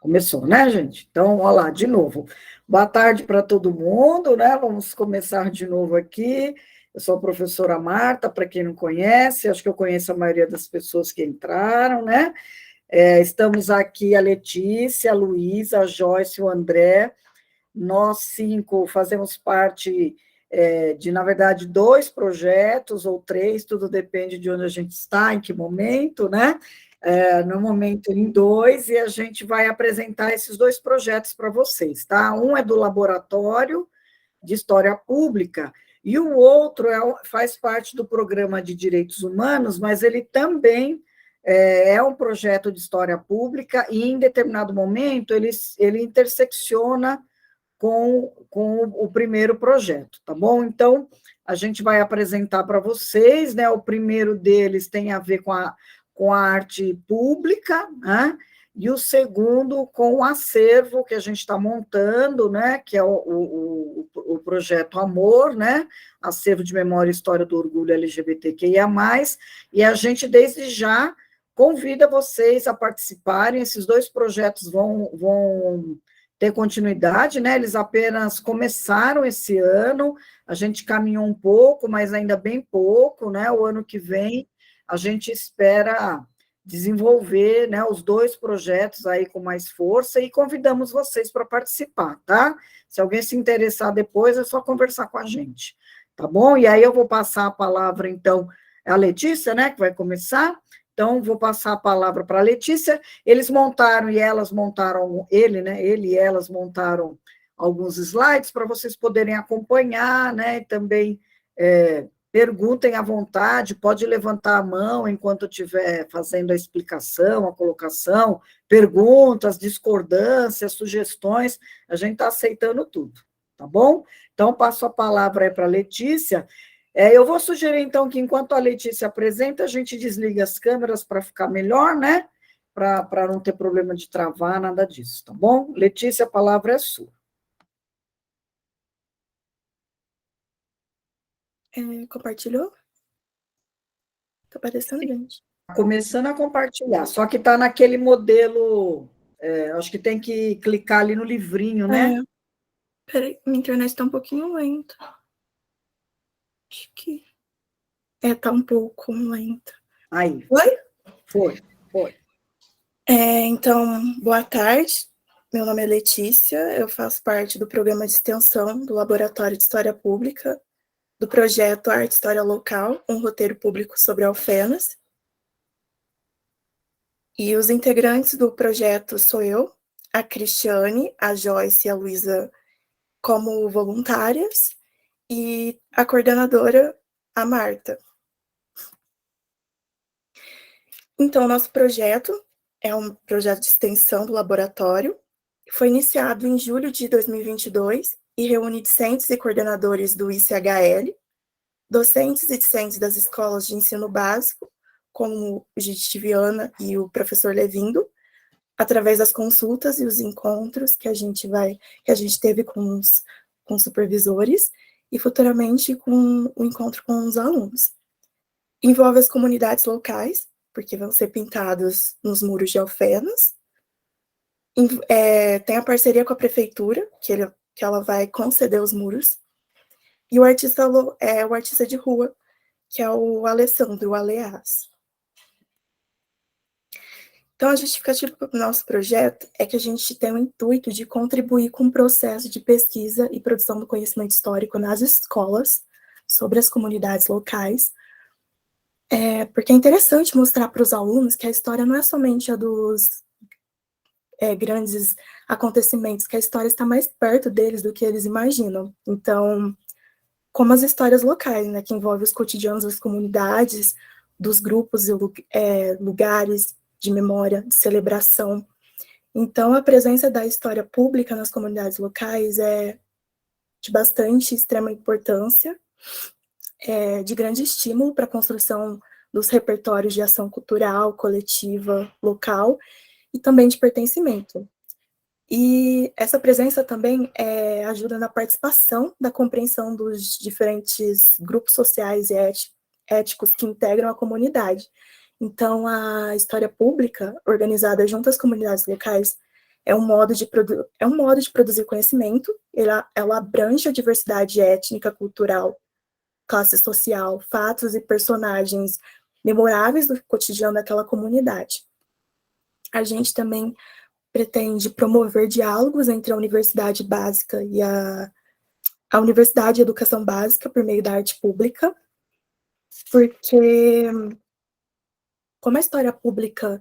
Começou, né, gente? Então, olha lá, de novo. Boa tarde para todo mundo, né? Vamos começar de novo aqui. Eu sou a professora Marta, para quem não conhece, acho que eu conheço a maioria das pessoas que entraram, né? Estamos aqui a Letícia, a Luísa, a Joyce, o André. Nós 5 fazemos parte de, na verdade, 2 projetos ou 3, tudo depende de onde a gente está, em que momento, né? No momento em 2, e a gente vai apresentar esses 2 projetos para vocês, tá? Um é do Laboratório de História Pública, e o outro faz parte do Programa de Direitos Humanos, mas ele também é um projeto de história pública, e em determinado momento ele intersecciona com o primeiro projeto, tá bom? Então, a gente vai apresentar para vocês, né? O primeiro deles tem a ver com a arte pública, né? E o segundo com o acervo que a gente está montando, né? Que é o projeto Amor, né? Acervo de Memória e História do Orgulho LGBTQIA+, e a gente, desde já, convida vocês a participarem. Esses 2 projetos vão ter continuidade, né? Eles apenas começaram esse ano, a gente caminhou um pouco, mas ainda bem pouco, né? O ano que vem a gente espera desenvolver, né, os 2 projetos aí com mais força, e convidamos vocês para participar, tá? Se alguém se interessar depois, é só conversar com a gente, tá bom? E aí eu vou passar a palavra, então, a Letícia, né, que vai começar. Então, vou passar a palavra para a Letícia. Eles montaram, e elas montaram, ele e elas montaram alguns slides para vocês poderem acompanhar, né? E também perguntem à vontade, pode levantar a mão enquanto eu estiver fazendo a explicação, a colocação, perguntas, discordâncias, sugestões, a gente está aceitando tudo, tá bom? Então, passo a palavra aí para a Letícia. Eu vou sugerir, então, que enquanto a Letícia apresenta, a gente desliga as câmeras para ficar melhor, né? Para não ter problema de travar, nada disso, tá bom? Letícia, a palavra é sua. Compartilhou? Tá aparecendo, gente? Começando a compartilhar, só que está naquele modelo, acho que tem que clicar ali no livrinho, né? Peraí, minha internet tá um pouquinho lenta. Acho que... tá um pouco lenta. Aí. Foi? Foi. Então, boa tarde. Meu nome é Letícia, eu faço parte do programa de extensão do Laboratório de História Pública, do projeto Arte História Local, um roteiro público sobre Alfenas. E os integrantes do projeto sou eu, a Cristiane, a Joyce e a Luísa como voluntárias, e a coordenadora, a Marta. Então, o nosso projeto é um projeto de extensão do laboratório, foi iniciado em julho de 2022 e reúne discentes e coordenadores do ICHL, docentes e discentes das escolas de ensino básico, como o Gide Viana e o professor Levindo, através das consultas e os encontros que a gente teve com os supervisores, e futuramente com o encontro com os alunos. Envolve as comunidades locais, porque vão ser pintados nos muros de Alfenas. Tem a parceria com a prefeitura, que ela vai conceder os muros. E o artista de rua, que é o Alessandro Aleaz. Então, a justificativa para o nosso projeto é que a gente tem o intuito de contribuir com o processo de pesquisa e produção do conhecimento histórico nas escolas sobre as comunidades locais, porque é interessante mostrar para os alunos que a história não é somente a dos grandes acontecimentos, que a história está mais perto deles do que eles imaginam. Então, como as histórias locais, né, que envolvem os cotidianos das comunidades, dos grupos e lugares de memória, de celebração. Então, a presença da história pública nas comunidades locais é de bastante extrema importância, de grande estímulo para a construção dos repertórios de ação cultural, coletiva, local, e também de pertencimento. E essa presença também ajuda na participação da compreensão dos diferentes grupos sociais e éticos que integram a comunidade. Então, a história pública, organizada junto às comunidades locais, é um modo de produzir conhecimento, ela abrange a diversidade étnica, cultural, classe social, fatos e personagens memoráveis do cotidiano daquela comunidade. A gente também pretende promover diálogos entre a universidade básica e a universidade e a educação básica por meio da arte pública, porque como a história pública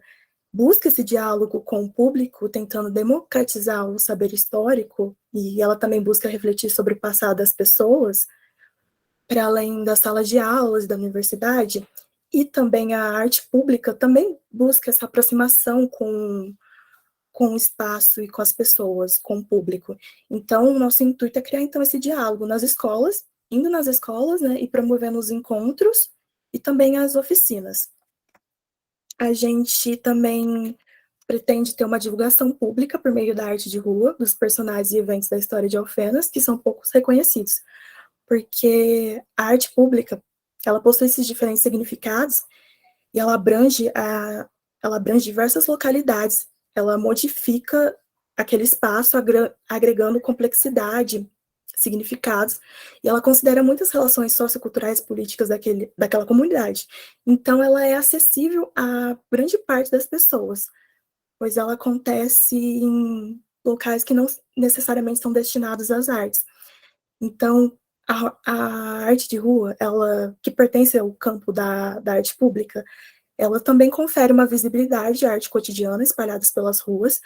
busca esse diálogo com o público, tentando democratizar o saber histórico, e ela também busca refletir sobre o passado das pessoas, para além das salas de aulas da universidade, e também a arte pública também busca essa aproximação com o espaço e com as pessoas, com o público. Então, o nosso intuito é criar, então, esse diálogo nas escolas, indo nas escolas, né, e promovendo os encontros e também as oficinas. A gente também pretende ter uma divulgação pública por meio da arte de rua, dos personagens e eventos da história de Alfenas, que são poucos reconhecidos, porque a arte pública, ela possui esses diferentes significados e ela abrange diversas localidades, ela modifica aquele espaço, agregando complexidade, significados, e ela considera muitas relações socioculturais e políticas daquela comunidade. Então, ela é acessível a grande parte das pessoas, pois ela acontece em locais que não necessariamente são destinados às artes. Então, a arte de rua, ela, que pertence ao campo da arte pública, ela também confere uma visibilidade à arte cotidiana espalhadas pelas ruas.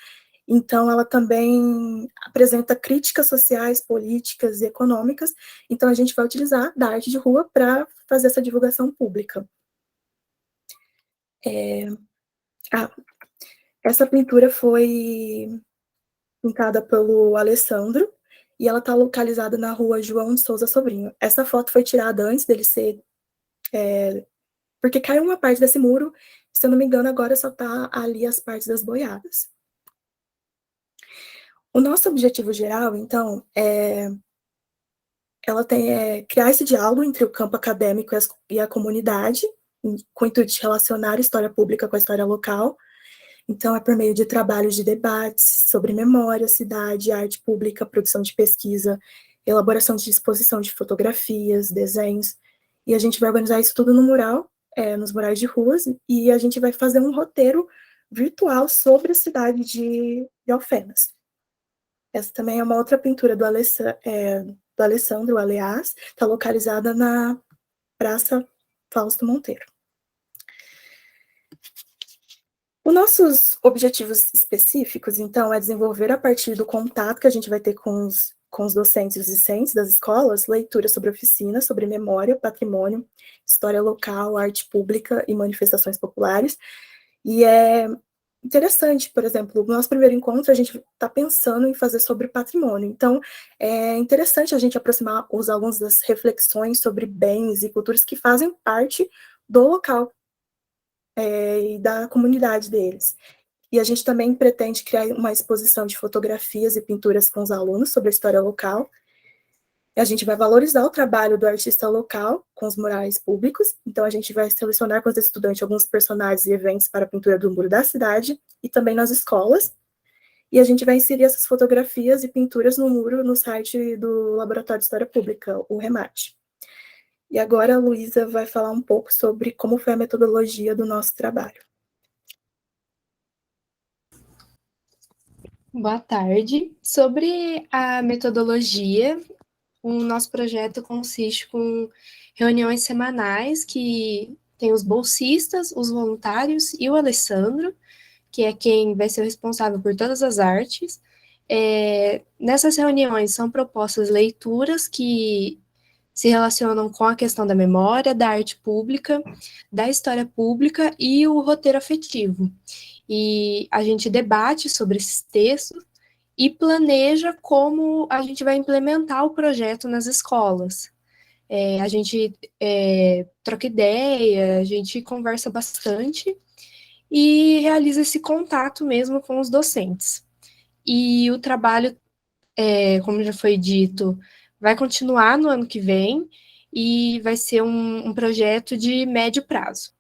Então, ela também apresenta críticas sociais, políticas e econômicas. Então, a gente vai utilizar da arte de rua para fazer essa divulgação pública. Essa pintura foi pintada pelo Alessandro e ela está localizada na rua João de Souza Sobrinho. Essa foto foi tirada antes dele ser... porque caiu uma parte desse muro, se eu não me engano, agora só está ali as partes das boiadas. O nosso objetivo geral, então, ela tem criar esse diálogo entre o campo acadêmico e a comunidade, com o intuito de relacionar a história pública com a história local. Então, é por meio de trabalhos de debates sobre memória, cidade, arte pública, produção de pesquisa, elaboração de exposição de fotografias, desenhos, e a gente vai organizar isso tudo no mural, nos murais de ruas, e a gente vai fazer um roteiro virtual sobre a cidade de Alfenas. Essa também é uma outra pintura do Alessandro, aliás, está localizada na Praça Fausto Monteiro. Os nossos objetivos específicos, então, é desenvolver a partir do contato que a gente vai ter com os docentes e os discentes das escolas, leituras sobre oficinas, sobre memória, patrimônio, história local, arte pública e manifestações populares. E é interessante, por exemplo, no nosso primeiro encontro, a gente está pensando em fazer sobre patrimônio. Então, é interessante a gente aproximar os alunos das reflexões sobre bens e culturas que fazem parte do local e da comunidade deles. E a gente também pretende criar uma exposição de fotografias e pinturas com os alunos sobre a história local. A gente vai valorizar o trabalho do artista local com os murais públicos. Então, a gente vai selecionar com os estudantes alguns personagens e eventos para a pintura do muro da cidade e também nas escolas. E a gente vai inserir essas fotografias e pinturas no muro no site do Laboratório de História Pública, o REMAT. E agora a Luísa vai falar um pouco sobre como foi a metodologia do nosso trabalho. Boa tarde. Sobre a metodologia, o nosso projeto consiste com reuniões semanais que tem os bolsistas, os voluntários e o Alessandro, que é quem vai ser o responsável por todas as artes. Nessas reuniões são propostas leituras que se relacionam com a questão da memória, da arte pública, da história pública e o roteiro afetivo. E a gente debate sobre esses textos e planeja como a gente vai implementar o projeto nas escolas. A gente troca ideia, a gente conversa bastante e realiza esse contato mesmo com os docentes. E o trabalho, como já foi dito, vai continuar no ano que vem e vai ser um projeto de médio prazo.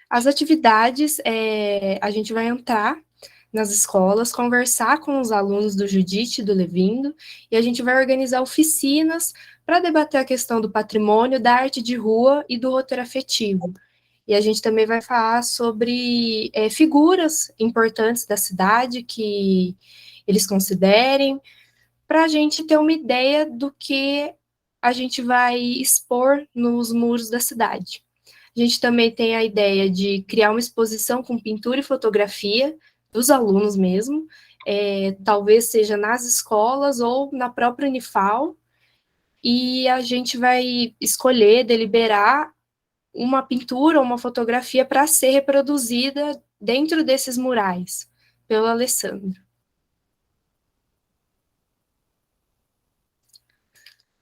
As atividades, a gente vai entrar nas escolas, conversar com os alunos do Judite e do Levindo, e a gente vai organizar oficinas para debater a questão do patrimônio, da arte de rua e do roteiro afetivo. E a gente também vai falar sobre figuras importantes da cidade que eles considerem, para a gente ter uma ideia do que a gente vai expor nos muros da cidade. A gente também tem a ideia de criar uma exposição com pintura e fotografia dos alunos mesmo, talvez seja nas escolas ou na própria Unifal, e a gente vai escolher, deliberar uma pintura ou uma fotografia para ser reproduzida dentro desses murais, pelo Alessandro.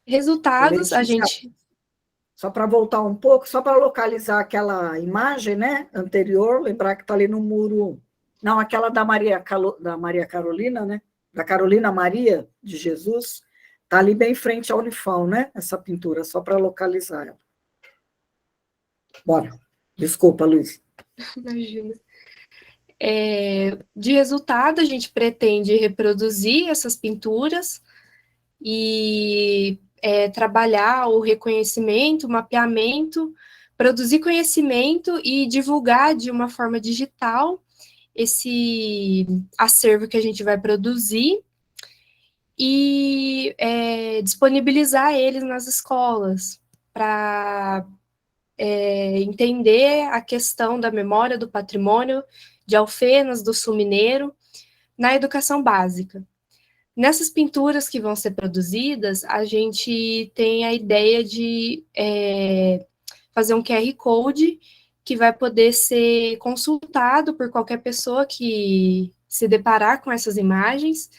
Resultados, a gente... Só para voltar um pouco, só para localizar aquela imagem, né, anterior, lembrar que está ali no muro, não, aquela da Maria Carolina, né, da Carolina Maria de Jesus, está ali bem em frente ao Unifal, né, essa pintura, só para localizar ela. Bora. Desculpa, Luiz. Imagina. De resultado, a gente pretende reproduzir essas pinturas e trabalhar o reconhecimento, o mapeamento, produzir conhecimento e divulgar de uma forma digital esse acervo que a gente vai produzir e disponibilizar eles nas escolas para entender a questão da memória do patrimônio de Alfenas, do Sul Mineiro, na educação básica. Nessas pinturas que vão ser produzidas, a gente tem a ideia de fazer um QR Code que vai poder ser consultado por qualquer pessoa que se deparar com essas imagens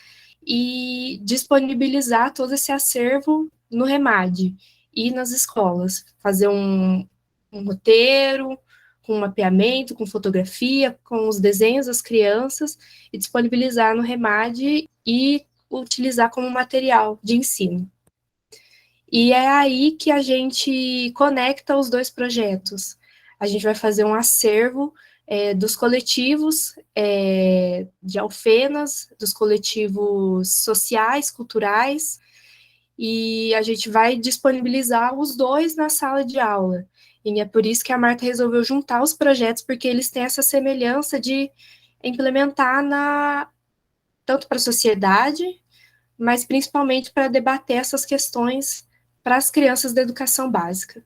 e disponibilizar todo esse acervo no REMAD e nas escolas. Fazer um roteiro, com mapeamento, com fotografia, com os desenhos das crianças e disponibilizar no REMAD e utilizar como material de ensino. E é aí que a gente conecta os dois projetos. A gente vai fazer um acervo dos coletivos de Alfenas, dos coletivos sociais, culturais, e a gente vai disponibilizar os dois na sala de aula. E é por isso que a Marta resolveu juntar os projetos, porque eles têm essa semelhança de implementar tanto para a sociedade, mas principalmente para debater essas questões para as crianças da educação básica.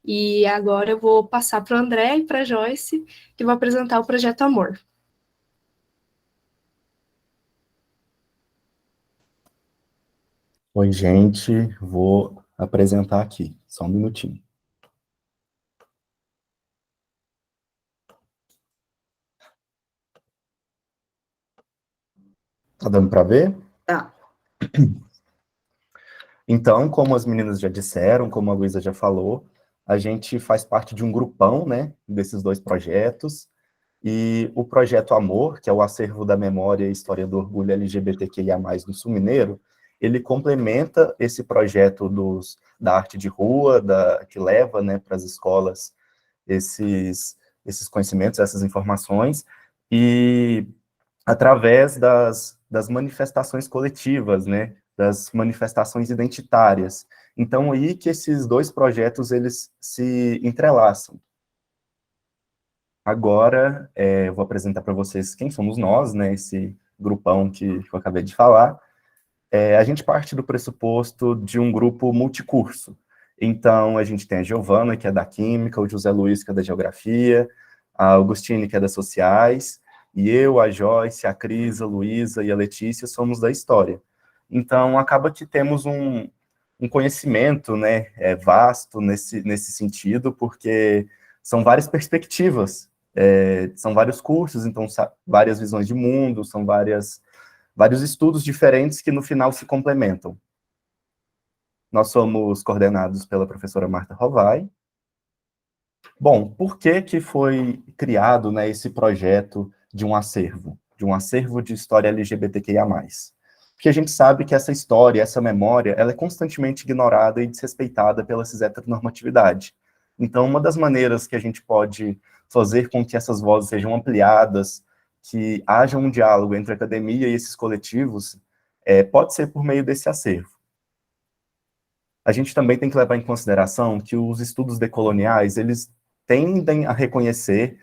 E agora eu vou passar para o André e para a Joyce, que vão apresentar o Projeto Amor. Oi, gente, vou apresentar aqui, só um minutinho. Tá dando para ver? Tá. Então, como as meninas já disseram, como a Luísa já falou, a gente faz parte de um grupão, né, desses dois projetos, e o Projeto Amor, que é o acervo da memória e história do orgulho LGBTQIA+, no Sul Mineiro, ele complementa esse projeto da arte de rua, que leva, né, para as escolas esses conhecimentos, essas informações, e através das manifestações coletivas, né, das manifestações identitárias. Então, aí que esses dois projetos, eles se entrelaçam. Agora, eu vou apresentar para vocês quem somos nós, né, esse grupão que eu acabei de falar. A gente parte do pressuposto de um grupo multicurso. Então, a gente tem a Giovana, que é da Química, o José Luiz, que é da Geografia, a Augustine, que é das Sociais, e eu, a Joyce, a Cris, a Luísa e a Letícia somos da História. Então, acaba que temos um conhecimento, né, vasto nesse sentido, porque são várias perspectivas, são vários cursos, então várias visões de mundo, são vários estudos diferentes que no final se complementam. Nós somos coordenados pela professora Marta Rovai. Bom, por que foi criado, né, esse projeto de um acervo de história LGBTQIA+. Porque a gente sabe que essa história, essa memória, ela é constantemente ignorada e desrespeitada pela cis-heteronormatividade. Então, uma das maneiras que a gente pode fazer com que essas vozes sejam ampliadas, que haja um diálogo entre a academia e esses coletivos, pode ser por meio desse acervo. A gente também tem que levar em consideração que os estudos decoloniais, eles tendem a reconhecer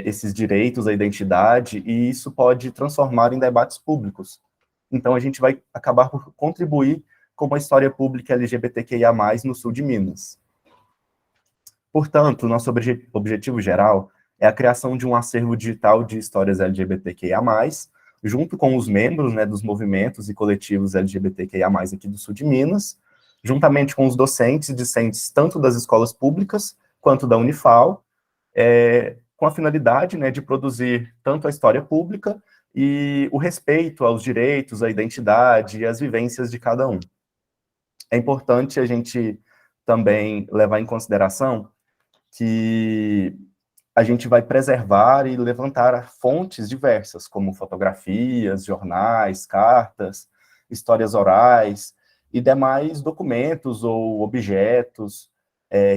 esses direitos à identidade, e isso pode transformar em debates públicos. Então, a gente vai acabar por contribuir com uma história pública LGBTQIA+, no sul de Minas. Portanto, nosso objetivo geral é a criação de um acervo digital de histórias LGBTQIA+, junto com os membros, né, dos movimentos e coletivos LGBTQIA+, aqui do sul de Minas, juntamente com os docentes e discentes tanto das escolas públicas quanto da Unifal, com a finalidade, né, de produzir tanto a história pública e o respeito aos direitos, à identidade e às vivências de cada um. É importante a gente também levar em consideração que a gente vai preservar e levantar fontes diversas, como fotografias, jornais, cartas, histórias orais e demais documentos ou objetos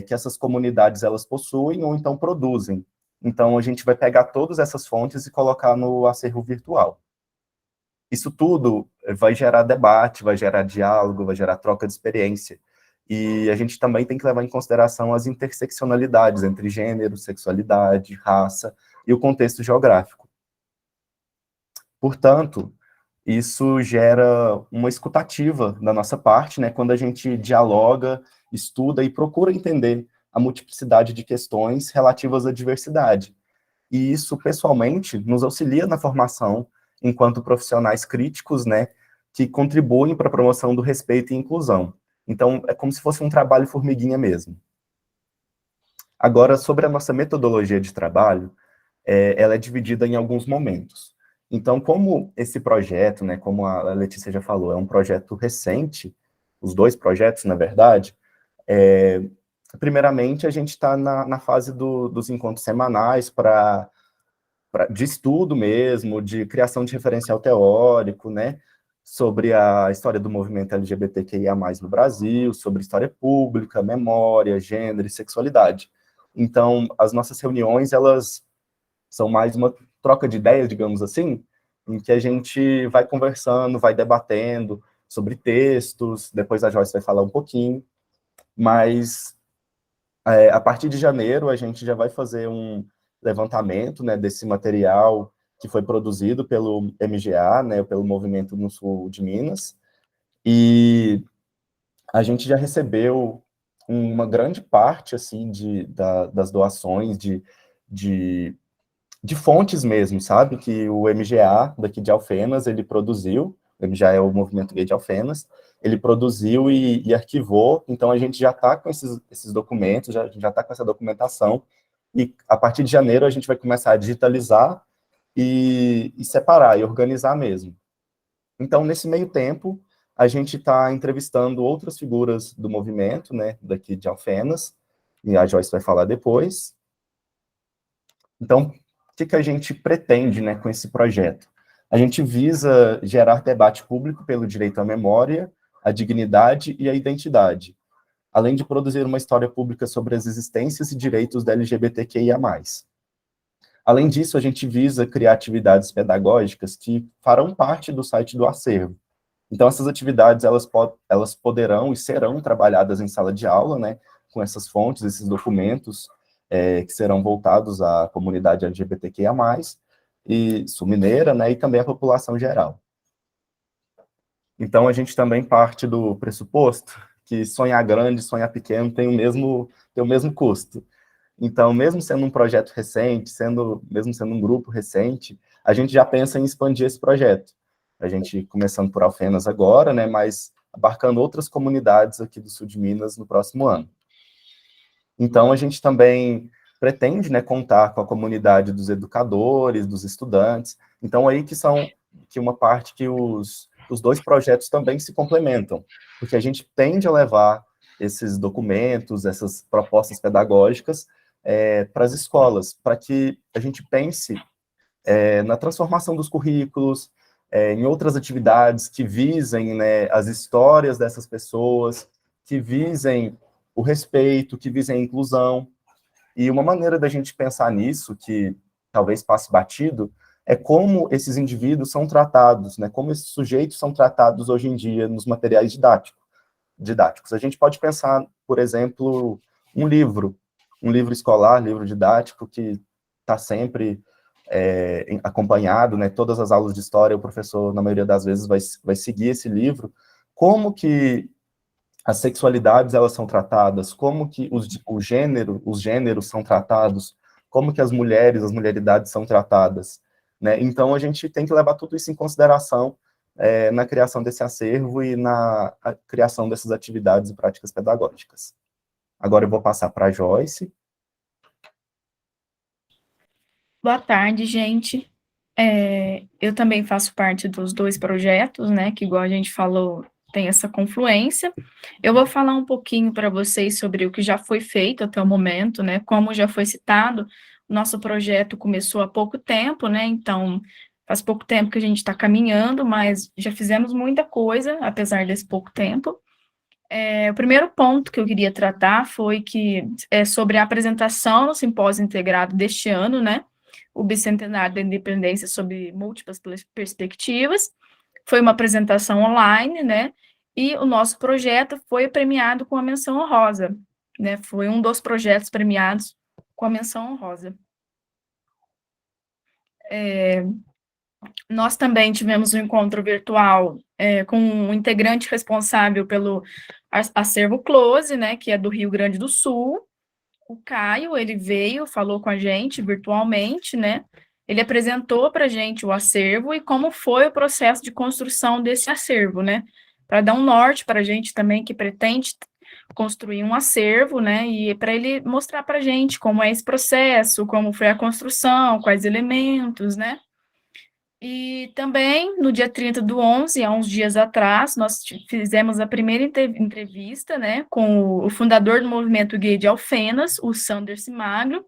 que essas comunidades elas possuem ou então produzem. Então, a gente vai pegar todas essas fontes e colocar no acervo virtual. Isso tudo vai gerar debate, vai gerar diálogo, vai gerar troca de experiência. E a gente também tem que levar em consideração as interseccionalidades entre gênero, sexualidade, raça e o contexto geográfico. Portanto, isso gera uma escutativa da nossa parte, né, quando a gente dialoga, estuda e procura entender a multiplicidade de questões relativas à diversidade. E isso, pessoalmente, nos auxilia na formação enquanto profissionais críticos, né, que contribuem para a promoção do respeito e inclusão. Então, é como se fosse um trabalho formiguinha mesmo. Agora, sobre a nossa metodologia de trabalho, ela é dividida em alguns momentos. Então, como esse projeto, né, como a Letícia já falou, é um projeto recente, os dois projetos, na verdade, primeiramente, a gente está na fase dos encontros semanais de estudo mesmo, de criação de referencial teórico, né, sobre a história do movimento LGBTQIA+, no Brasil, sobre história pública, memória, gênero e sexualidade. Então, as nossas reuniões, elas são mais uma troca de ideias, digamos assim, em que a gente vai conversando, vai debatendo sobre textos, depois a Joyce vai falar um pouquinho, mas a partir de janeiro a gente já vai fazer um levantamento, né, desse material que foi produzido pelo MGA, né, pelo Movimento no Sul de Minas, e a gente já recebeu uma grande parte, assim, das doações de fontes mesmo, sabe, que o MGA daqui de Alfenas, ele produziu, o MGA é o Movimento Gay de Alfenas, ele produziu e arquivou, então a gente já está com esses documentos, já está com essa documentação, e a partir de janeiro a gente vai começar a digitalizar e separar, e organizar mesmo. Então, nesse meio tempo, a gente está entrevistando outras figuras do movimento, né, daqui de Alfenas, e a Joyce vai falar depois. Então, o que a gente pretende, né, com esse projeto? A gente visa gerar debate público pelo direito à memória, à dignidade e à identidade, além de produzir uma história pública sobre as existências e direitos da LGBTQIA+. Além disso, a gente visa criar atividades pedagógicas que farão parte do site do acervo. Então, essas atividades, elas poderão e serão trabalhadas em sala de aula, né, com essas fontes, esses documentos, que serão voltados à comunidade LGBTQIA+, e sul-mineira, né, e também à população geral. Então, a gente também parte do pressuposto que sonhar grande, sonhar pequeno tem o mesmo custo. Então, mesmo sendo um projeto recente, mesmo sendo um grupo recente, a gente já pensa em expandir esse projeto. A gente começando por Alfenas agora, né, mas abarcando outras comunidades aqui do sul de Minas no próximo ano. Então, a gente também pretende, né, contar com a comunidade dos educadores, dos estudantes. Então, aí que uma parte que os dois projetos também se complementam, porque a gente tende a levar esses documentos, essas propostas pedagógicas para as escolas, para que a gente pense na transformação dos currículos, em outras atividades que visem, né, as histórias dessas pessoas, que visem o respeito, que visem a inclusão. E uma maneira da gente pensar nisso, que talvez passe batido, é como esses indivíduos são tratados, né? Como esses sujeitos são tratados hoje em dia nos materiais didáticos. A gente pode pensar, por exemplo, um livro escolar, livro didático, que está sempre acompanhado, né? Todas as aulas de história, o professor, na maioria das vezes, vai seguir esse livro. Como que as sexualidades elas são tratadas, como que os gêneros são tratados, como que as mulheridades são tratadas, né? Então, a gente tem que levar tudo isso em consideração na criação desse acervo e na criação dessas atividades e práticas pedagógicas. Agora eu vou passar para a Joyce. Boa tarde, gente. Eu também faço parte dos 2 projetos, né, que, igual a gente falou, tem essa confluência. Eu vou falar um pouquinho para vocês sobre o que já foi feito até o momento, né, como já foi citado, o nosso projeto começou há pouco tempo, né, então, faz pouco tempo que a gente está caminhando, mas já fizemos muita coisa, apesar desse pouco tempo. O primeiro ponto que eu queria tratar foi sobre a apresentação no simpósio integrado deste ano, né, o Bicentenário da Independência sob múltiplas perspectivas. Foi uma apresentação online, né, e o nosso projeto foi premiado com a menção honrosa, né, foi um dos projetos premiados com a menção honrosa. Nós também tivemos um encontro virtual com um integrante responsável pelo acervo Close, né, que é do Rio Grande do Sul. O Caio, ele veio, falou com a gente virtualmente, né, ele apresentou para a gente o acervo e como foi o processo de construção desse acervo, né, para dar um norte para a gente também que pretende construir um acervo, né, e para ele mostrar para a gente como é esse processo, como foi a construção, quais elementos, né. E também, no dia 30/11, há uns dias atrás, nós fizemos a primeira entrevista, né, com o fundador do movimento gay de Alfenas, o Sanders Magro,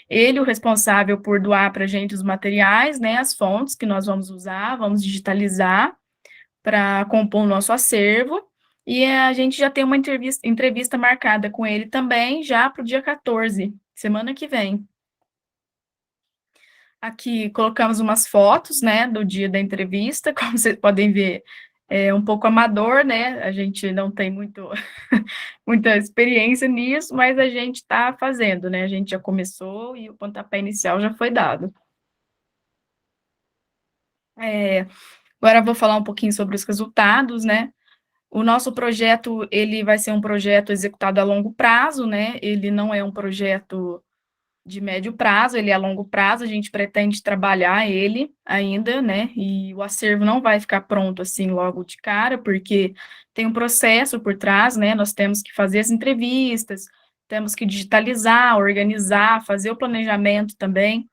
ele o responsável por doar para a gente os materiais, né, as fontes que nós vamos usar, vamos digitalizar para compor o nosso acervo, e a gente já tem uma entrevista marcada com ele também, já para o dia 14, semana que vem. Aqui colocamos umas fotos, né, do dia da entrevista, como vocês podem ver, é um pouco amador, né, a gente não tem muita experiência nisso, mas a gente está fazendo, né, a gente já começou e o pontapé inicial já foi dado. Agora eu vou falar um pouquinho sobre os resultados, né, o nosso projeto, ele vai ser um projeto executado a longo prazo, né, ele não é um projeto de médio prazo, ele é a longo prazo, a gente pretende trabalhar ele ainda, né, e o acervo não vai ficar pronto, assim, logo de cara, porque tem um processo por trás, né, nós temos que fazer as entrevistas, temos que digitalizar, organizar, fazer o planejamento também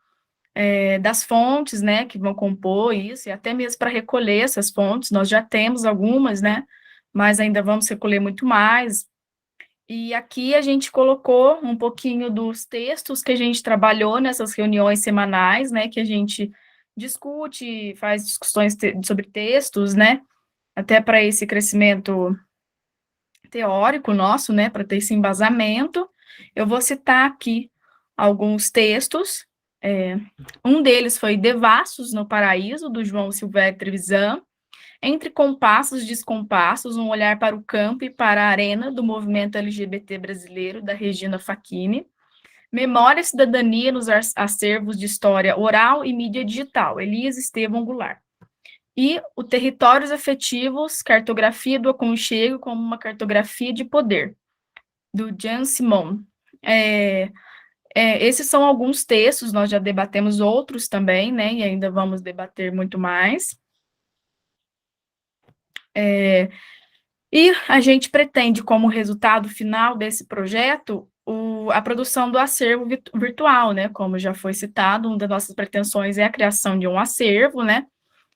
das fontes, né, que vão compor isso, e até mesmo para recolher essas fontes, nós já temos algumas, né, mas ainda vamos recolher muito mais. E aqui a gente colocou um pouquinho dos textos que a gente trabalhou nessas reuniões semanais, né, que a gente discute, faz discussões sobre textos, né, até para esse crescimento teórico nosso, né, para ter esse embasamento. Eu vou citar aqui alguns textos. Um deles foi Devassos no Paraíso, do João Silvério Trevisan. Entre Compassos e Descompassos, um olhar para o campo e para a arena do movimento LGBT brasileiro, da Regina Facchini. Memória e Cidadania nos acervos de história oral e mídia digital, Elias Estevão Goulart. E o Territórios Afetivos, Cartografia do Aconchego como uma cartografia de poder, do Jean Simon. Esses são alguns textos, nós já debatemos outros também, né, e ainda vamos debater muito mais. E a gente pretende, como resultado final desse projeto, a produção do acervo virtual, né, como já foi citado, uma das nossas pretensões é a criação de um acervo, né,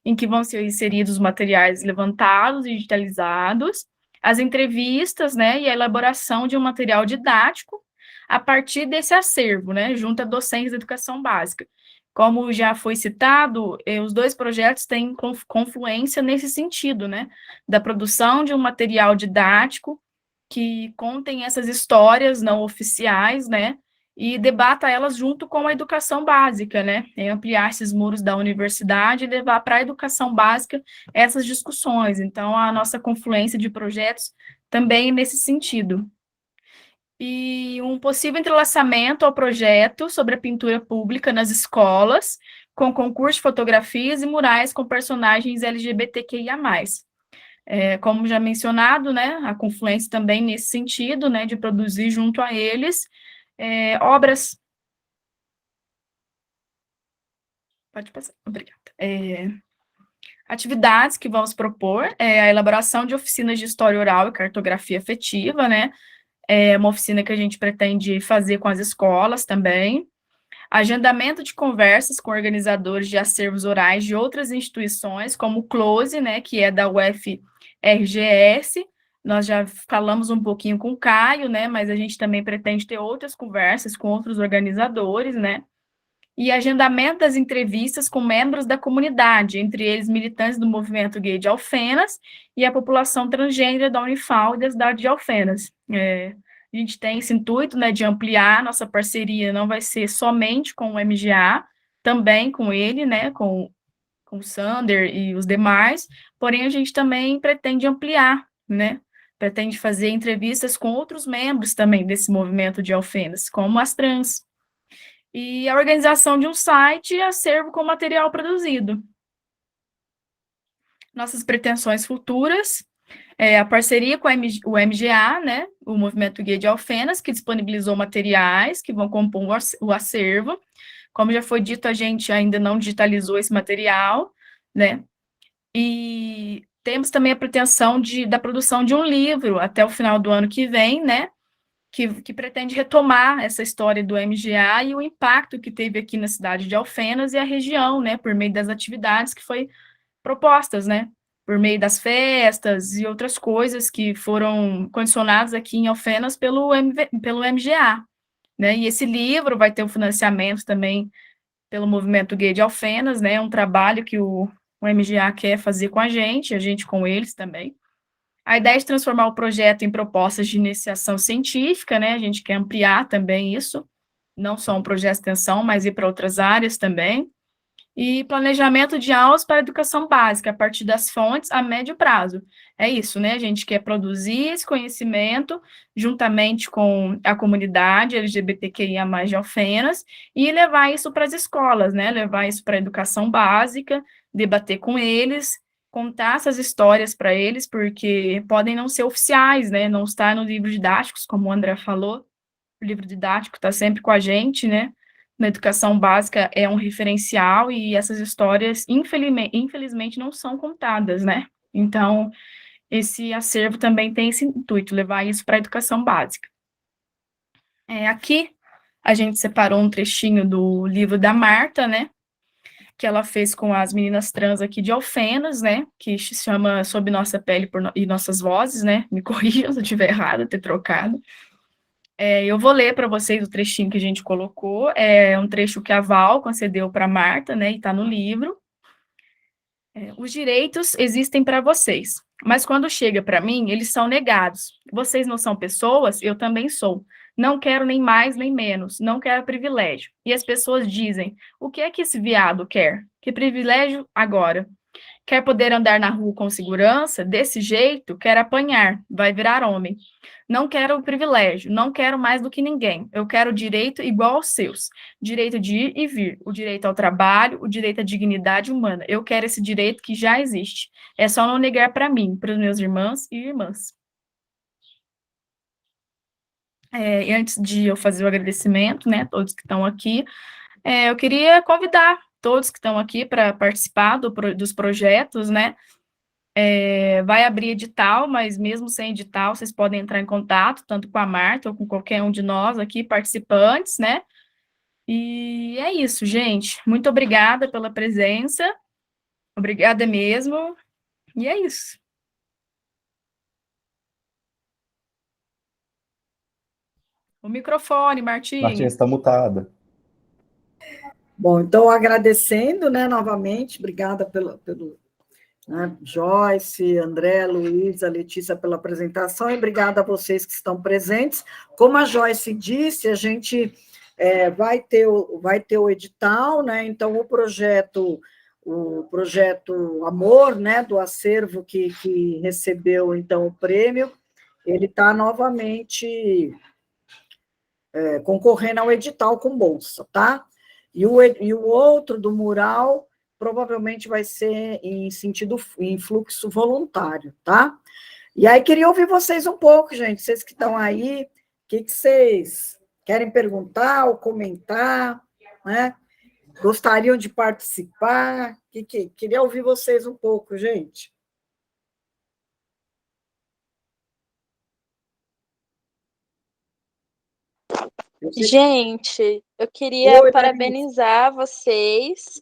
em que vão ser inseridos os materiais levantados e digitalizados, as entrevistas, né, e a elaboração de um material didático a partir desse acervo, né, junto a docentes da educação básica. Como já foi citado, os 2 projetos têm confluência nesse sentido, né, da produção de um material didático que contém essas histórias não oficiais, né, e debata elas junto com a educação básica, né? Ampliar esses muros da universidade e levar para a educação básica essas discussões. Então, a nossa confluência de projetos também nesse sentido. E um possível entrelaçamento ao projeto sobre a pintura pública nas escolas, com concurso de fotografias e murais com personagens LGBTQIA+. Como já mencionado, né, a confluência também nesse sentido, né, de produzir junto a eles obras... Pode passar, obrigada. Atividades que vamos propor, a elaboração de oficinas de história oral e cartografia afetiva, né, uma oficina que a gente pretende fazer com as escolas também, agendamento de conversas com organizadores de acervos orais de outras instituições, como o CLOSE, né, que é da UFRGS, nós já falamos um pouquinho com o Caio, né, mas a gente também pretende ter outras conversas com outros organizadores, né, e agendamento das entrevistas com membros da comunidade, entre eles militantes do movimento gay de Alfenas e a população transgênera da Unifal e da cidade de Alfenas. A gente tem esse intuito, né, de ampliar nossa parceria, não vai ser somente com o MGA, também com ele, né, com o Sander e os demais, porém a gente também pretende ampliar, né, pretende fazer entrevistas com outros membros também desse movimento de Alfenas, como as trans, e a organização de um site e acervo com material produzido. Nossas pretensões futuras, a parceria com o MGA, né, o Movimento Gay de Alfenas, que disponibilizou materiais que vão compor o acervo. Como já foi dito, a gente ainda não digitalizou esse material, né, e temos também a pretensão da produção de um livro até o final do ano que vem, né, que pretende retomar essa história do MGA e o impacto que teve aqui na cidade de Alfenas e a região, né, por meio das atividades que foi propostas, né, por meio das festas e outras coisas que foram condicionadas aqui em Alfenas pelo MGA, né, e esse livro vai ter um financiamento também pelo Movimento Gay de Alfenas, né, um trabalho que o MGA quer fazer com a gente com eles também. A ideia é de transformar o projeto em propostas de iniciação científica, né, a gente quer ampliar também isso, não só um projeto de extensão, mas ir para outras áreas também, e planejamento de aulas para a educação básica, a partir das fontes a médio prazo. É isso, né, a gente quer produzir esse conhecimento juntamente com a comunidade LGBTQIA+, de Alfenas, e levar isso para as escolas, né, levar isso para a educação básica, debater com eles, contar essas histórias para eles, porque podem não ser oficiais, né, não estar no livro didáticos, como o André falou, o livro didático está sempre com a gente, né, na educação básica é um referencial e essas histórias, infelizmente, não são contadas, né, então, esse acervo também tem esse intuito, levar isso para a educação básica. Aqui, a gente separou um trechinho do livro da Marta, né, que ela fez com as meninas trans aqui de Alfenas, né, que se chama Sob Nossa Pele e Nossas Vozes, né, me corrija se eu estiver errado, ter trocado. Eu vou ler para vocês o trechinho que a gente colocou, é um trecho que a Val concedeu para a Marta, né, e está no livro. Os direitos existem para vocês, mas quando chega para mim, eles são negados. Vocês não são pessoas? Eu também sou. Não quero nem mais nem menos, não quero privilégio. E as pessoas dizem, o que é que esse viado quer? Que privilégio agora? Quer poder andar na rua com segurança? Desse jeito, quer apanhar, vai virar homem. Não quero o privilégio, não quero mais do que ninguém. Eu quero o direito igual aos seus. Direito de ir e vir, o direito ao trabalho, o direito à dignidade humana. Eu quero esse direito que já existe. É só não negar para mim, para os meus irmãos e irmãs. E antes de eu fazer o agradecimento, né, todos que estão aqui, eu queria convidar todos que estão aqui para participar dos projetos, né, vai abrir edital, mas mesmo sem edital, vocês podem entrar em contato, tanto com a Marta ou com qualquer um de nós aqui, participantes, né, e é isso, gente, muito obrigada pela presença, obrigada mesmo, e é isso. O microfone, Martinha. Martinha, está mutada. Bom, então, agradecendo, né, novamente, obrigada pelo né, Joyce, André, Luísa, Letícia, pela apresentação, e obrigada a vocês que estão presentes. Como a Joyce disse, a gente vai ter o edital, né? Então, o projeto Amor, né, do acervo que recebeu, então, o prêmio, ele está novamente concorrendo ao edital com bolsa, tá? E o outro do mural provavelmente vai ser em fluxo voluntário, tá? E aí, queria ouvir vocês um pouco, gente, vocês que estão aí, o que vocês querem perguntar ou comentar, né? Gostariam de participar? Queria ouvir vocês um pouco, gente. Gente, eu queria Oi, parabenizar vocês,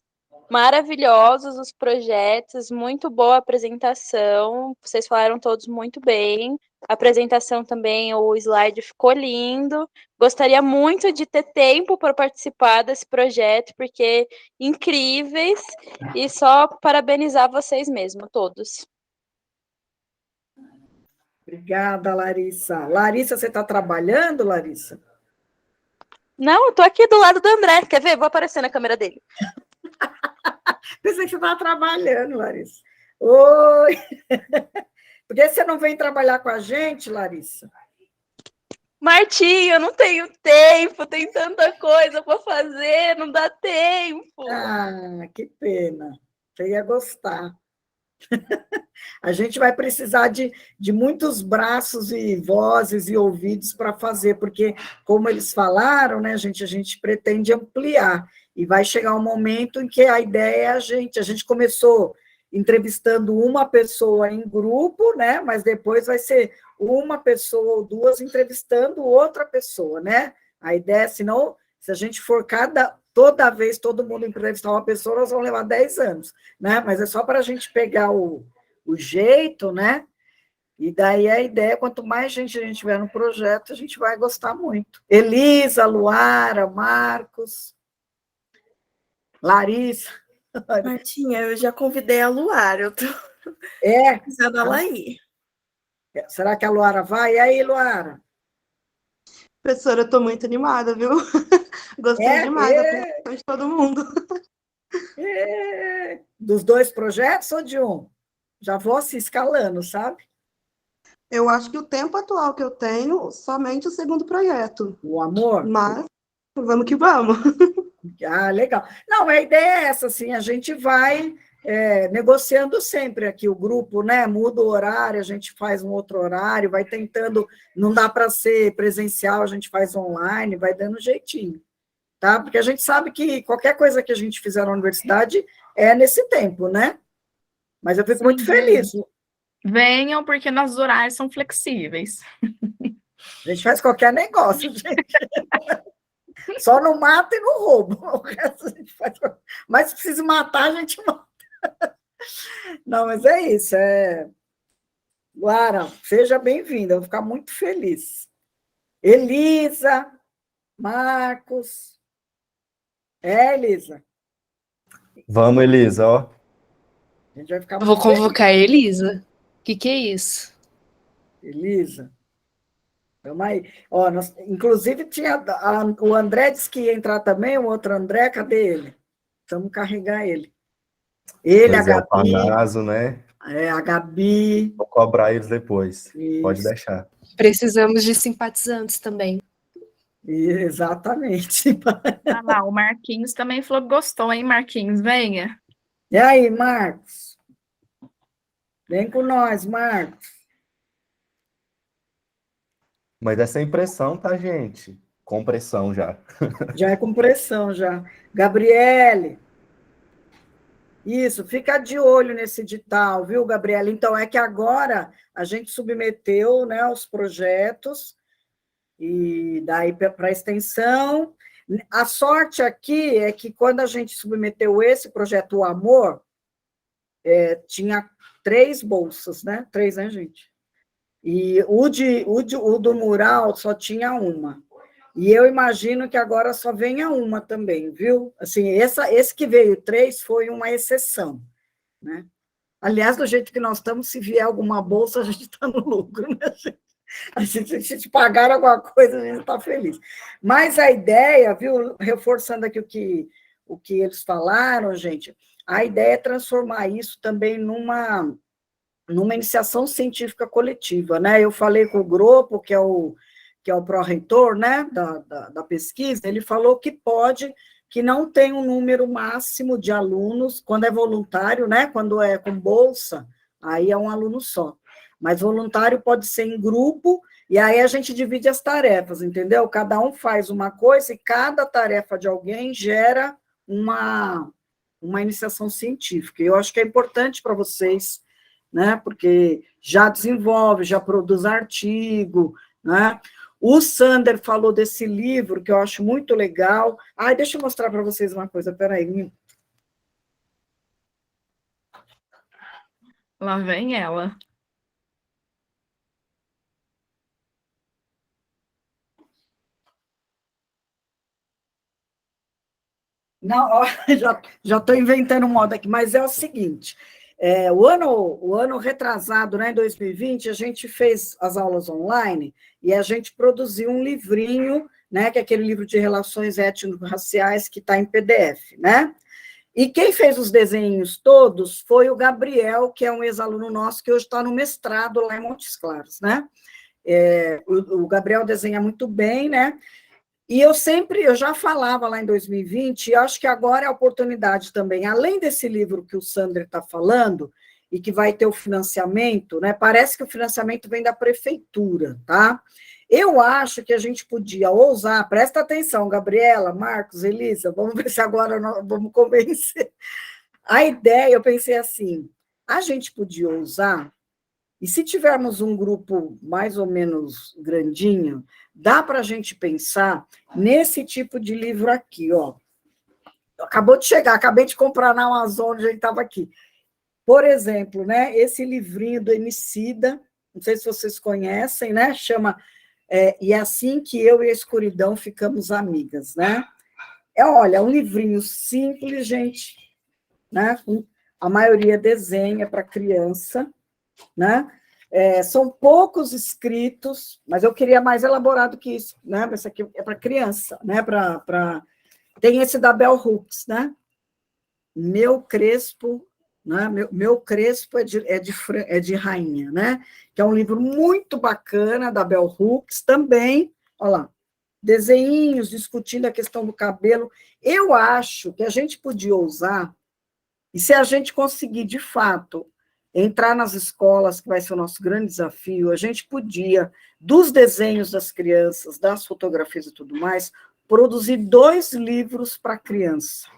maravilhosos os projetos, muito boa a apresentação, vocês falaram todos muito bem, a apresentação também, o slide ficou lindo, gostaria muito de ter tempo para participar desse projeto, porque incríveis, e só parabenizar vocês mesmo, todos. Obrigada, Larissa. Larissa, você está trabalhando, Larissa? Não, eu tô aqui do lado do André, quer ver? Vou aparecer na câmera dele. Pensei que você estava trabalhando, Larissa. Oi! Por que você não vem trabalhar com a gente, Larissa? Martinho, eu não tenho tempo, tem tanta coisa para fazer, não dá tempo. Ah, que pena. Você ia gostar. A gente vai precisar de muitos braços e vozes e ouvidos para fazer, porque, como eles falaram, né, a gente pretende ampliar, e vai chegar um momento em que a ideia é a gente começou entrevistando uma pessoa em grupo, né, mas depois vai ser uma pessoa ou duas entrevistando outra pessoa, né? A ideia, senão, se a gente for toda vez todo mundo entrevistar uma pessoa, nós vamos levar 10 anos, né? Mas é só para a gente pegar o jeito, né? E daí a ideia, quanto mais gente a gente tiver no projeto, a gente vai gostar muito. Elisa, Luara, Marcos, Larissa. Martinha, eu já convidei a Luara, eu tô precisando ela ir. Será que a Luara vai? E aí, Luara? Professora, eu estou muito animada, viu? Gostei demais da apresentação de todo mundo. Dos dois projetos ou de um? Já vou assim, escalando, sabe? Eu acho que o tempo atual que eu tenho, somente o segundo projeto. O amor? Mas vamos que vamos. Ah, legal. Não, a ideia é essa, assim, a gente vai negociando sempre aqui o grupo, né? Muda o horário, a gente faz um outro horário, vai tentando, não dá para ser presencial, a gente faz online, vai dando jeitinho, tá? Porque a gente sabe que qualquer coisa que a gente fizer na universidade é nesse tempo, né? Mas eu fico muito feliz. Venham, porque nossos horários são flexíveis. A gente faz qualquer negócio, gente. Só não mata e não rouba. O resto a gente faz. Mas se precisa matar, a gente mata. Não, mas é isso. Lara, seja bem-vinda. Eu vou ficar muito feliz. Elisa, Marcos. Elisa? Vamos, Elisa, ó. A gente vai ficar Eu vou muito convocar a Elisa. O que é isso? Elisa. Vamos aí. Ó, inclusive, o André disse que ia entrar também, o outro André, cadê ele? Vamos carregar ele. Ele, a Gabi. Parnaso, né? A Gabi. Vou cobrar eles depois. Isso. Pode deixar. Precisamos de simpatizantes também. Exatamente. Ah lá, o Marquinhos também falou que gostou, hein, Marquinhos? Venha. E aí, Marcos? Vem com nós, Marcos. Mas é sem pressão, tá, gente? Com pressão já. Já é com pressão, já. Gabriele. Isso, fica de olho nesse edital, viu, Gabriele? Então, é que agora a gente submeteu, né, os projetos, e daí para a extensão. A sorte aqui é que quando a gente submeteu esse projeto, o Amor, tinha 3 bolsas, né? 3, né, gente? E o do mural só tinha uma. E eu imagino que agora só venha uma também, viu? Assim, esse que veio 3 foi uma exceção, né? Aliás, do jeito que nós estamos, se vier alguma bolsa, a gente está no lucro, né, gente? A gente pagar alguma coisa, a gente está feliz. Mas a ideia, viu, reforçando aqui o que eles falaram, gente, a ideia é transformar isso também numa iniciação científica coletiva, né? Eu falei com o grupo, que é o pró-reitor, né, da pesquisa, ele falou que não tem um número máximo de alunos, quando é voluntário, né, quando é com bolsa, aí é um aluno só. Mas voluntário pode ser em grupo, e aí a gente divide as tarefas, entendeu? Cada um faz uma coisa e cada tarefa de alguém gera uma iniciação científica. Eu acho que é importante para vocês, né, porque já desenvolve, já produz artigo, né? O Sander falou desse livro, que eu acho muito legal. Ai, deixa eu mostrar para vocês uma coisa, peraí. Lá vem ela. Não, ó, já estou inventando moda aqui, mas é o seguinte, o ano retrasado, né, em 2020, a gente fez as aulas online e a gente produziu um livrinho, né, que é aquele livro de relações étnico-raciais que está em PDF, né? E quem fez os desenhos todos foi o Gabriel, que é um ex-aluno nosso, que hoje está no mestrado lá em Montes Claros, né? O Gabriel desenha muito bem, né? E eu já falava lá em 2020, e acho que agora é a oportunidade também, além desse livro que o Sander está falando, e que vai ter o financiamento, né? Parece que o financiamento vem da prefeitura, tá? Eu acho que a gente podia ousar, presta atenção, Gabriela, Marcos, Elisa, vamos ver se agora nós vamos convencer. A ideia, eu pensei assim, a gente podia ousar, e se tivermos um grupo mais ou menos grandinho, dá para a gente pensar nesse tipo de livro aqui, ó. Acabou de chegar, acabei de comprar na Amazon, a gente estava aqui. Por exemplo, né, esse livrinho do Emicida, não sei se vocês conhecem, né, chama E é assim que eu e a escuridão ficamos amigas, né? Olha, um livrinho simples, gente, né? A maioria desenha para criança, né? São poucos escritos, mas eu queria mais elaborado que isso, né? Esse aqui é para criança, né? Tem esse da Bell Hooks, né? Meu Crespo, né? Meu Crespo é de rainha, né? Que é um livro muito bacana da Bell Hooks também. Olha lá, desenhinhos discutindo a questão do cabelo. Eu acho que a gente podia usar, e se a gente conseguir, de fato, entrar nas escolas, que vai ser o nosso grande desafio, a gente podia, dos desenhos das crianças, das fotografias e tudo mais, produzir 2 livros para criança.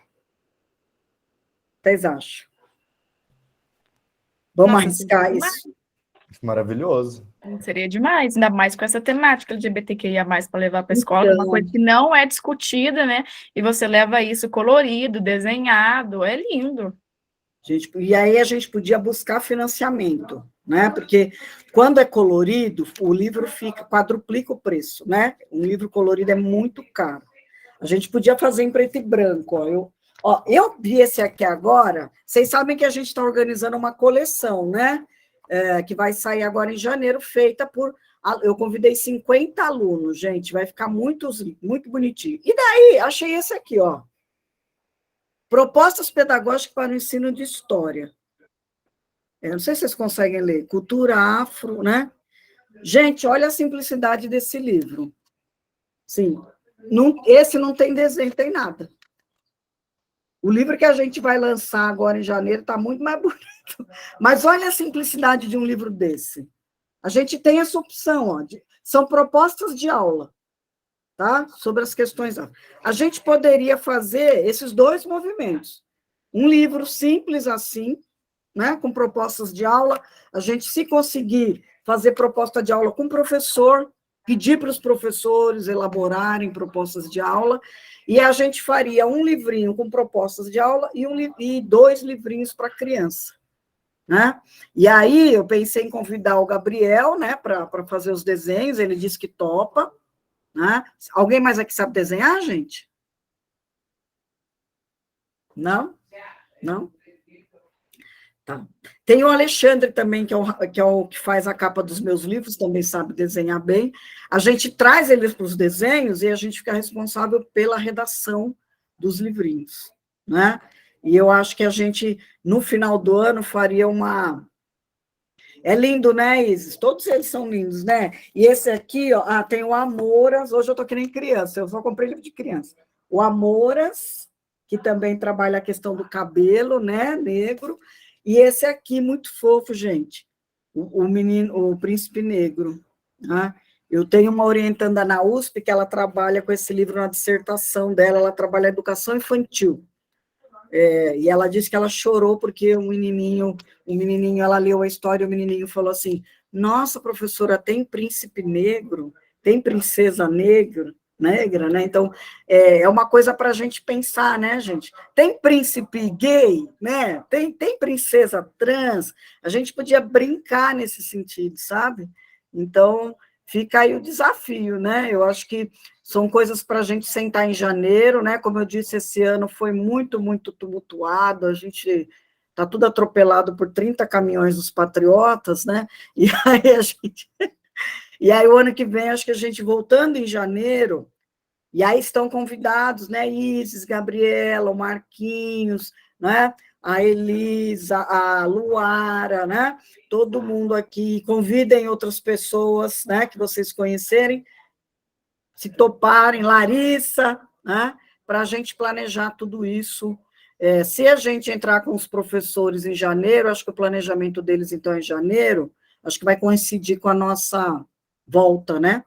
Vocês acham? Vamos arriscar isso? Maravilhoso. Seria demais, ainda mais com essa temática LGBTQIA+, para levar para a escola, uma coisa que não é discutida, né? E você leva isso colorido, desenhado, é lindo. E aí a gente podia buscar financiamento, né? Porque quando é colorido, o livro quadruplica o preço, né? Um livro colorido é muito caro. A gente podia fazer em preto e branco, ó. Eu vi esse aqui agora, vocês sabem que a gente está organizando uma coleção, né? Que vai sair agora em janeiro, feita por... Eu convidei 50 alunos, gente, vai ficar muito bonitinho. E daí, achei esse aqui, ó. Propostas pedagógicas para o ensino de história. Não sei se vocês conseguem ler. Cultura afro, né? Gente, olha a simplicidade desse livro. Sim. Esse não tem desenho, tem nada. O livro que a gente vai lançar agora em janeiro está muito mais bonito. Mas olha a simplicidade de um livro desse. A gente tem essa opção, ó, são propostas de aula, tá? Sobre as questões. A gente poderia fazer esses 2 movimentos. Um livro simples assim, né, com propostas de aula. A gente, se conseguir fazer proposta de aula com o professor, pedir para os professores elaborarem propostas de aula, e a gente faria um livrinho com propostas de aula e 2 livrinhos para criança, né? E aí eu pensei em convidar o Gabriel, né, para fazer os desenhos, ele disse que topa, né? Alguém mais aqui sabe desenhar, gente? Não? Não? Tá. Tem o Alexandre também, que é o que faz a capa dos meus livros, também sabe desenhar bem. A gente traz eles para os desenhos e a gente fica responsável pela redação dos livrinhos, né? E eu acho que a gente, no final do ano, faria uma... É lindo, né, Isis? Todos eles são lindos, né? E esse aqui, ó, tem o Amoras, hoje eu estou que nem criança, eu só comprei livro de criança. O Amoras, que também trabalha a questão do cabelo, né, negro, e esse aqui, muito fofo, gente, o menino, o Príncipe Negro, né? Eu tenho uma orientanda na USP que ela trabalha com esse livro na dissertação dela, ela trabalha educação infantil. E ela disse que ela chorou porque o menininho, ela leu a história e o menininho falou assim, nossa, professora, tem príncipe negro, tem princesa negra, né? Então, é uma coisa para a gente pensar, né, gente? Tem príncipe gay, né? Tem princesa trans, a gente podia brincar nesse sentido, sabe? Então, fica aí o desafio, né? Eu acho que são coisas para a gente sentar em janeiro, né? Como eu disse, esse ano foi muito, muito tumultuado, a gente está tudo atropelado por 30 caminhões dos patriotas, né? E aí o ano que vem, acho que a gente voltando em janeiro, e aí estão convidados, né? Isis, Gabriela, o Marquinhos, né? A Elisa, a Luara, né? Todo mundo aqui, convidem outras pessoas, né? Que vocês conhecerem, se toparem, Larissa, né? Para a gente planejar tudo isso. Se a gente entrar com os professores em janeiro, acho que o planejamento deles, então, é em janeiro, acho que vai coincidir com a nossa volta, né?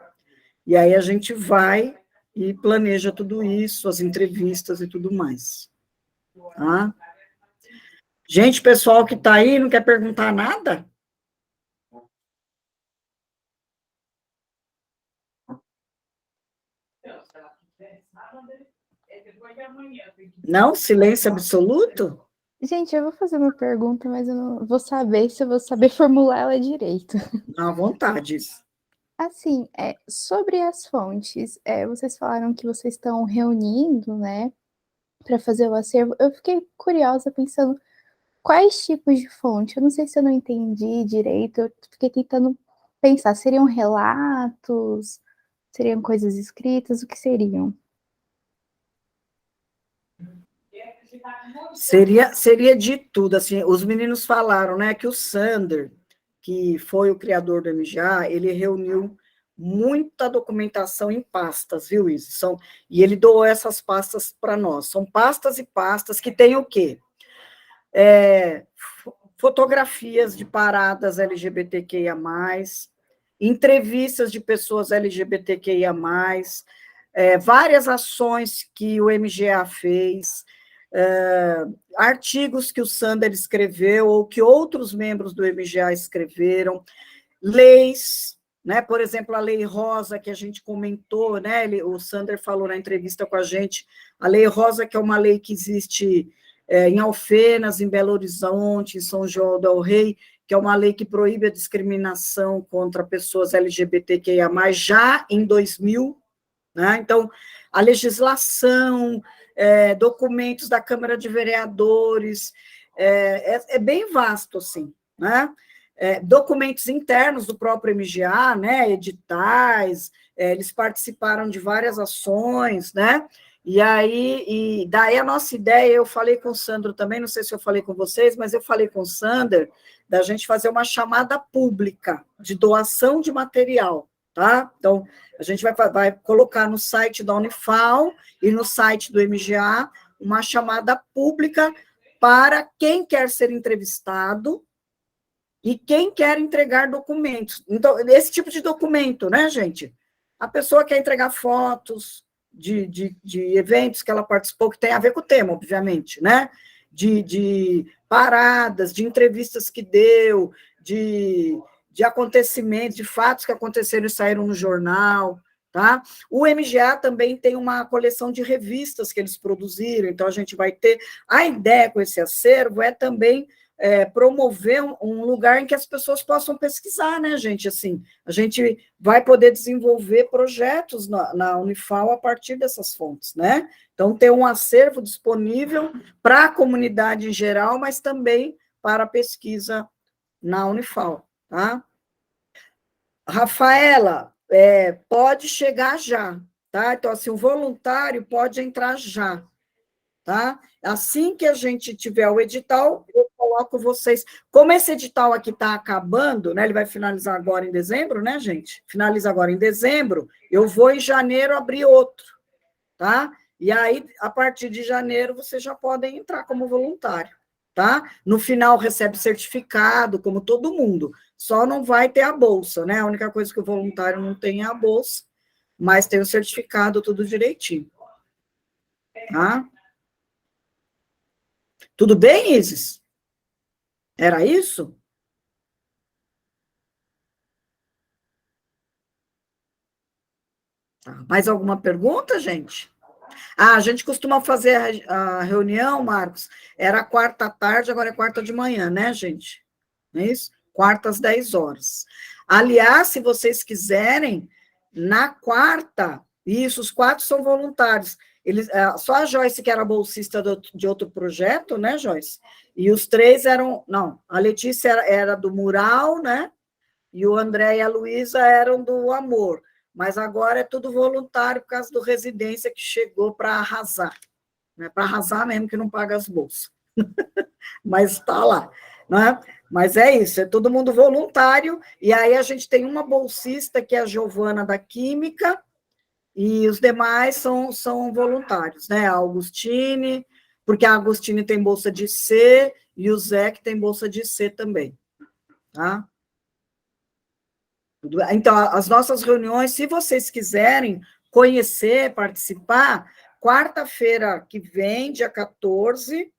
E aí a gente vai e planeja tudo isso, as entrevistas e tudo mais. Tá? Gente, pessoal que está aí, não quer perguntar nada? Não? Silêncio absoluto? Gente, eu vou fazer uma pergunta, mas eu não vou saber se eu vou saber formular ela direito. À vontade. Assim, sobre as fontes, vocês falaram que vocês estão reunindo, né, para fazer o acervo. Eu fiquei curiosa pensando quais tipos de fonte. Eu não sei se eu não entendi direito. Eu fiquei tentando pensar. Seriam relatos? Seriam coisas escritas? O que seriam? Seria de tudo, assim, os meninos falaram, né, que o Sander, que foi o criador do MGA, ele reuniu muita documentação em pastas, viu, Isis? E ele doou essas pastas para nós. São pastas e pastas que tem o quê? Fotografias de paradas LGBTQIA+, entrevistas de pessoas LGBTQIA+, várias ações que o MGA fez, artigos que o Sander escreveu ou que outros membros do MGA escreveram, leis, né? Por exemplo, a Lei Rosa, que a gente comentou, né? O Sander falou na entrevista com a gente, a Lei Rosa, que é uma lei que existe em Alfenas, em Belo Horizonte, em São João del Rei, que é uma lei que proíbe a discriminação contra pessoas LGBTQIA+, já em 2000, né? Então, a legislação, documentos da Câmara de Vereadores, é bem vasto, assim, né? Documentos internos do próprio MGA, né? Editais, eles participaram de várias ações, né? E daí a nossa ideia, eu falei com o Sandro também, não sei se eu falei com vocês, mas eu falei com o Sander, da gente fazer uma chamada pública de doação de material, tá? Então, a gente vai colocar no site da Unifal e no site do MGA uma chamada pública para quem quer ser entrevistado e quem quer entregar documentos. Então, esse tipo de documento, né, gente? A pessoa quer entregar fotos de eventos que ela participou, que tem a ver com o tema, obviamente, né? De paradas, de entrevistas que deu, de acontecimentos, de fatos que aconteceram e saíram no jornal, tá? O MGA também tem uma coleção de revistas que eles produziram, então a gente vai ter... A ideia com esse acervo é também promover um lugar em que as pessoas possam pesquisar, né, gente? Assim, a gente vai poder desenvolver projetos na Unifal a partir dessas fontes, né? Então, ter um acervo disponível para a comunidade em geral, mas também para a pesquisa na Unifal, tá? Rafaela, pode chegar já, tá? Então, assim, o voluntário pode entrar já, tá? Assim que a gente tiver o edital, eu coloco vocês... Como esse edital aqui está acabando, né? Ele vai finalizar agora em dezembro, né, gente? Finaliza agora em dezembro, eu vou em janeiro abrir outro, tá? E aí, a partir de janeiro, vocês já podem entrar como voluntário, tá? No final, recebe certificado, como todo mundo. Só não vai ter a bolsa, né? A única coisa que o voluntário não tem é a bolsa, mas tem o certificado, tudo direitinho. Tá? Tudo bem, Isis? Era isso? Tá. Mais alguma pergunta, gente? A gente costuma fazer a reunião, Marcos, era quarta à tarde, agora é quarta de manhã, né, gente? Não é isso? Quarta às 10 horas. Aliás, se vocês quiserem, na quarta, isso, os 4 são voluntários. Só a Joyce, que era bolsista de outro projeto, né, Joyce? E os 3 eram... Não, a Letícia era do Mural, né? E o André e a Luísa eram do Amor. Mas agora é tudo voluntário por causa do Residência que chegou para arrasar. Né? Para arrasar mesmo, que não paga as bolsas. Mas está lá. Né? Mas é isso, é todo mundo voluntário. E aí a gente tem uma bolsista, que é a Giovana da Química, e os demais são voluntários. Né? A Augustine, porque a Augustine tem bolsa de C, e o Zé que tem bolsa de C também. Tá? Então, as nossas reuniões, se vocês quiserem conhecer, participar, quarta-feira que vem, dia 14,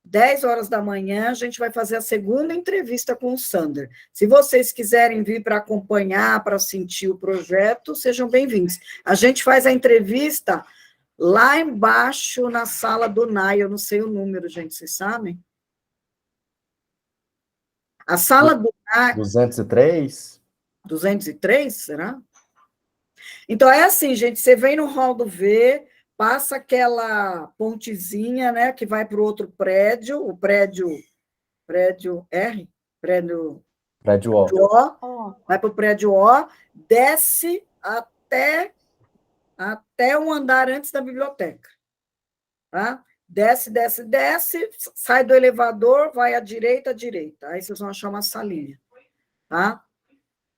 10 horas da manhã, a gente vai fazer a segunda entrevista com o Sander. Se vocês quiserem vir para acompanhar, para sentir o projeto, sejam bem-vindos. A gente faz a entrevista lá embaixo, na sala do NAI, eu não sei o número, gente, vocês sabem? A sala do NAI... 203? 203, será? Então, é assim, gente, você vem no hall do V, passa aquela pontezinha, né, que vai para o outro prédio, o prédio R, prédio O, vai para o prédio O, desce até um andar antes da biblioteca, tá? Desce, sai do elevador, vai à direita, aí vocês vão achar uma salinha, tá?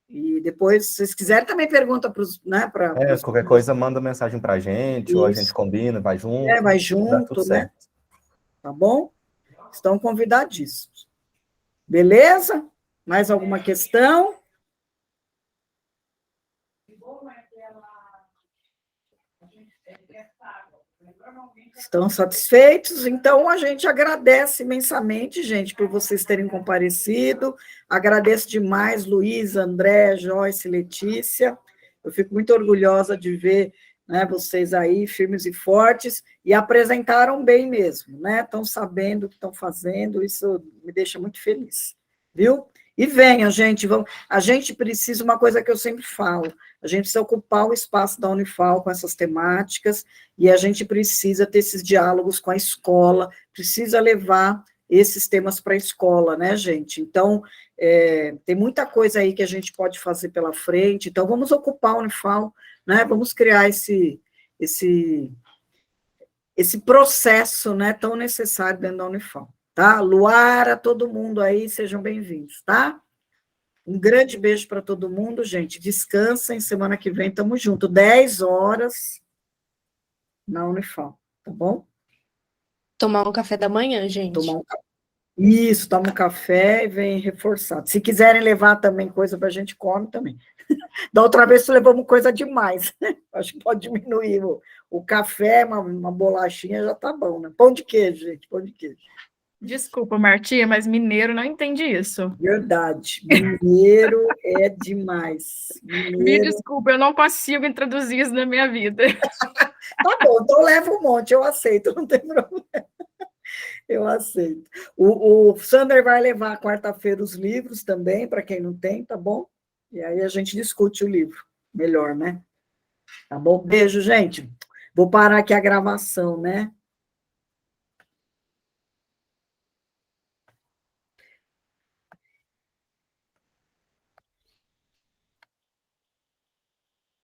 E depois, se vocês quiserem, também pergunta para os... Né, qualquer coisa, manda mensagem para a gente, ou a gente combina, vai junto. Vai junto, tudo né? certo. Tá bom? Estão convidadíssimos. Beleza? Mais alguma questão? Estão satisfeitos? Então, a gente agradece imensamente, gente, por vocês terem comparecido. Agradeço demais, Luísa, André, Joyce, Letícia. Eu fico muito orgulhosa de ver, né, vocês aí, firmes e fortes, e apresentaram bem mesmo, né? Estão sabendo o que estão fazendo, isso me deixa muito feliz, viu? E venha, gente, a gente precisa, uma coisa que eu sempre falo, a gente precisa ocupar o espaço da Unifal com essas temáticas, e a gente precisa ter esses diálogos com a escola, precisa levar esses temas para a escola, né, gente? Então, tem muita coisa aí que a gente pode fazer pela frente, então vamos ocupar a Unifal, né? Vamos criar esse processo, né, tão necessário dentro da Unifal. Tá? Luara, todo mundo aí, sejam bem-vindos, tá? Um grande beijo para todo mundo, gente. Descansem, semana que vem estamos juntos, 10 horas na Unifal, tá bom? Tomar um café da manhã, gente. Isso, toma um café e vem reforçado. Se quiserem levar também coisa para a gente, come também. Da outra vez levamos coisa demais. Acho que pode diminuir o café, uma bolachinha já tá bom, né? Pão de queijo, gente, pão de queijo. Desculpa, Martinha, mas mineiro não entende isso. Verdade. Mineiro é demais. Me desculpa, eu não consigo introduzir isso na minha vida. Tá bom, então leva um monte, eu aceito, não tem problema. Eu aceito. O Sander vai levar quarta-feira os livros também, para quem não tem, tá bom? E aí a gente discute o livro. Melhor, né? Tá bom? Beijo, gente. Vou parar aqui a gravação, né?